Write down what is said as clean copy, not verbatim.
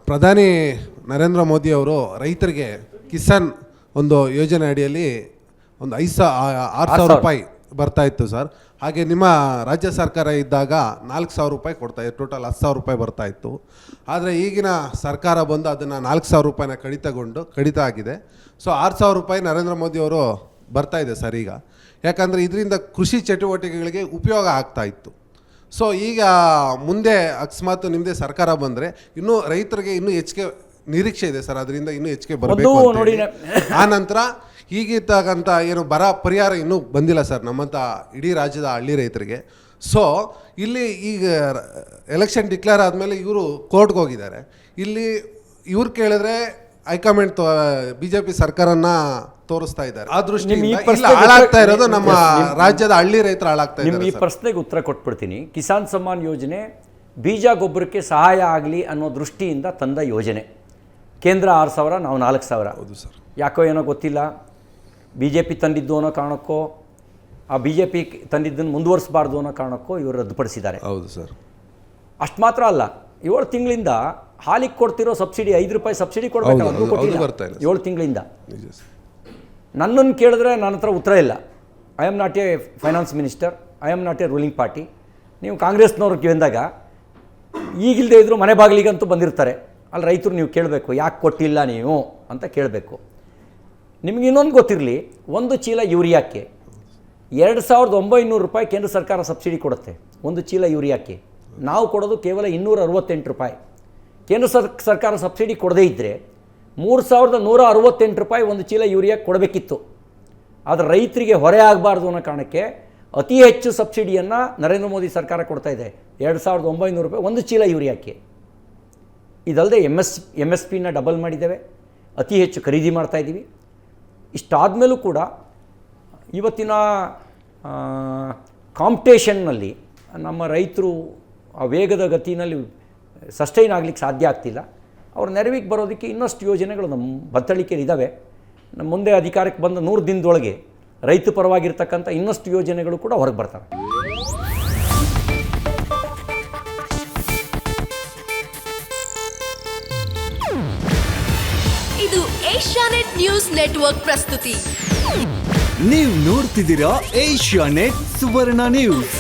ಪ್ರಧಾನಿ ನರೇಂದ್ರ ಮೋದಿ ಅವರು ರೈತರಿಗೆ ಕಿಸಾನ್ ಒಂದು ಯೋಜನೆ ಅಡಿಯಲ್ಲಿ ಒಂದು 6,000 ರೂಪಾಯಿ ಬರ್ತಾ ಇತ್ತು ಸರ್. ಹಾಗೆ ನಿಮ್ಮ ರಾಜ್ಯ ಸರ್ಕಾರ ಇದ್ದಾಗ 4,000 ರೂಪಾಯಿ ಕೊಡ್ತಾಯಿತ್ತು, ಟೋಟಲ್ 10,000 ರೂಪಾಯಿ ಬರ್ತಾ ಇತ್ತು. ಆದರೆ ಈಗಿನ ಸರ್ಕಾರ ಬಂದು ಅದನ್ನು 4,000 ರೂಪಾಯಿನ ಕಡಿತ ಆಗಿದೆ. ಸೊ 6,000 ರೂಪಾಯಿ ನರೇಂದ್ರ ಮೋದಿ ಅವರು ಬರ್ತಾ ಇದೆ ಸರ್ ಈಗ. ಯಾಕಂದರೆ ಇದರಿಂದ ಕೃಷಿ ಚಟುವಟಿಕೆಗಳಿಗೆ ಉಪಯೋಗ ಆಗ್ತಾ ಇತ್ತು. ಸೊ ಈಗ ಮುಂದೆ ಅಕಸ್ಮಾತ್ ನಿಮ್ಮದೇ ಸರ್ಕಾರ ಬಂದರೆ ಇನ್ನೂ ರೈತರಿಗೆ ಇನ್ನೂ ಹೆಚ್ಚಿಗೆ ನಿರೀಕ್ಷೆ ಇದೆ ಸರ್, ಅದರಿಂದ ಇನ್ನೂ ಹೆಚ್ಚಿಗೆ ಬರಬೇಕು. ಆ ನಂತರ ಈಗಿರ್ತಕ್ಕಂಥ ಏನು ಬರ ಪರಿಹಾರ ಇನ್ನೂ ಬಂದಿಲ್ಲ ಸರ್ ನಮ್ಮಂಥ ಇಡೀ ರಾಜ್ಯದ ಹಳ್ಳಿ ರೈತರಿಗೆ. ಸೊ ಇಲ್ಲಿ ಈಗ ಎಲೆಕ್ಷನ್ ಡಿಕ್ಲೇರ್ ಆದಮೇಲೆ ಇವರು ಕೋರ್ಟ್ಗೆ ಹೋಗಿದ್ದಾರೆ. ಇಲ್ಲಿ ಇವ್ರು ಕೇಳಿದ್ರೆ ಹೈಕಮಾಂಡ್ BJP ಸರ್ಕಾರನ ತೋರಿಸ್ತಾ ಇದ್ದಾರೆ. ಆ ದೃಷ್ಟಿಯಿಂದ ಹಾಳಾಗ್ತಾ ಇರೋದು ನಮ್ಮ ರಾಜ್ಯದ ಹಳ್ಳಿ ರೈತರು ಹಾಳಾಗ್ತಾ ಇದ್ದಾರೆ. ಈ ಪ್ರಶ್ನೆಗೆ ಉತ್ತರ ಕೊಟ್ಬಿಡ್ತೀನಿ. ಕಿಸಾನ್ ಸಮ್ಮಾನ್ ಯೋಜನೆ ಬೀಜ ಗೊಬ್ಬರಕ್ಕೆ ಸಹಾಯ ಆಗಲಿ ಅನ್ನೋ ದೃಷ್ಟಿಯಿಂದ ತಂದ ಯೋಜನೆ. ಕೇಂದ್ರ 6,000, ನಾವು 4,000. ಹೌದು ಸರ್. ಯಾಕೋ ಏನೋ ಗೊತ್ತಿಲ್ಲ, BJP ತಂದಿದ್ದು ಅನ್ನೋ ಕಾರಣಕ್ಕೋ, ಆ BJP ತಂದಿದ್ದನ್ನು ಮುಂದುವರಿಸಬಾರ್ದು ಅನ್ನೋ ಕಾರಣಕ್ಕೋ ಇವರು ರದ್ದುಪಡಿಸಿದ್ದಾರೆ. ಹೌದು ಸರ್. ಅಷ್ಟು ಮಾತ್ರ ಅಲ್ಲ, 7 ತಿಂಗಳಿಂದ ಹಾಲಿಗೆ ಕೊಡ್ತಿರೋ ಸಬ್ಸಿಡಿ 5 ರೂಪಾಯಿ ಸಬ್ಸಿಡಿ ಕೊಡಬೇಕಲ್ಲ, 7 ತಿಂಗಳಿಂದ. ನನ್ನನ್ನು ಕೇಳಿದ್ರೆ ನನ್ನ ಹತ್ರ ಉತ್ತರ ಇಲ್ಲ. I am not A finance minister, I am not A ruling party. ನೀವು ಕಾಂಗ್ರೆಸ್ನವ್ರು ಕೇಳಿದಾಗ ಈಗಿಲ್ಲದೆ ಇದ್ದರೂ ಮನೆ ಬಾಗಿಲಿಗಂತೂ ಬಂದಿರ್ತಾರೆ. ಅಲ್ಲಿ ರೈತರು ನೀವು ಕೇಳಬೇಕು, ಯಾಕೆ ಕೊಟ್ಟಿಲ್ಲ ನೀವು ಅಂತ ಕೇಳಬೇಕು. ನಿಮ್ಗೆ ಇನ್ನೊಂದು ಗೊತ್ತಿರಲಿ, ಒಂದು ಚೀಲ ಯೂರಿಯಾಕ್ಕೆ 2,900 ರೂಪಾಯಿ ಕೇಂದ್ರ ಸರ್ಕಾರ ಸಬ್ಸಿಡಿ ಕೊಡುತ್ತೆ. ಒಂದು ಚೀಲ ಯೂರಿಯಾಕ್ಕೆ ನಾವು ಕೊಡೋದು ಕೇವಲ 268 ರೂಪಾಯಿ. ಕೇಂದ್ರ ಸರ್ಕಾರ ಸಬ್ಸಿಡಿ ಕೊಡದೇ ಇದ್ದರೆ 3,168 ರೂಪಾಯಿ ಒಂದು ಚೀಲ ಯೂರಿಯಾ ಕೊಡಬೇಕಿತ್ತು. ಆದರೆ ರೈತರಿಗೆ ಹೊರೆ ಆಗಬಾರ್ದು ಅನ್ನೋ ಕಾರಣಕ್ಕೆ ಅತಿ ಹೆಚ್ಚು ಸಬ್ಸಿಡಿಯನ್ನು ನರೇಂದ್ರ ಮೋದಿ ಸರ್ಕಾರ ಕೊಡ್ತಾ ಇದೆ. 2,900 ರೂಪಾಯಿ ಒಂದು ಚೀಲ ಯೂರಿಯಾಕ್ಕೆ. ಇದಲ್ಲದೆ MSPನ ಡಬಲ್ ಮಾಡಿದ್ದೇವೆ, ಅತಿ ಹೆಚ್ಚು ಖರೀದಿ ಮಾಡ್ತಾಯಿದ್ದೀವಿ. ಇಷ್ಟಾದಮೇಲೂ ಕೂಡ ಇವತ್ತಿನ ಕಾಂಪಿಟೇಷನ್ನಲ್ಲಿ ನಮ್ಮ ರೈತರು ಆ ವೇಗದ ಗತಿನಲ್ಲಿ ಸಸ್ಟೈನ್ ಆಗಲಿಕ್ಕೆ ಸಾಧ್ಯ ಆಗ್ತಿಲ್ಲ. ಅವ್ರ ನೆರವಿಗೆ ಬರೋದಕ್ಕೆ ಇನ್ನಷ್ಟು ಯೋಜನೆಗಳು ನಮ್ಮ ಬತ್ತಳಿಕೆಯಲ್ಲಿ ಇದ್ದಾವೆ. ನಮ್ಮ ಮುಂದೆ ಅಧಿಕಾರಕ್ಕೆ ಬಂದ 100 ದಿನದೊಳಗೆ ರೈತ ಪರವಾಗಿರ್ತಕ್ಕಂಥ ಇನ್ನಷ್ಟು ಯೋಜನೆಗಳು ಕೂಡ ಹೊರಗೆ ಬರ್ತವೆ. ಇದು ಏಷ್ಯಾನೆಟ್ ನ್ಯೂಸ್ ನೆಟ್ವರ್ಕ್ ಪ್ರಸ್ತುತಿ. ನೀವು ನೋಡ್ತಿದ್ದೀರಾ ಏಷ್ಯಾನೆಟ್ ಸುವರ್ಣ ನ್ಯೂಸ್.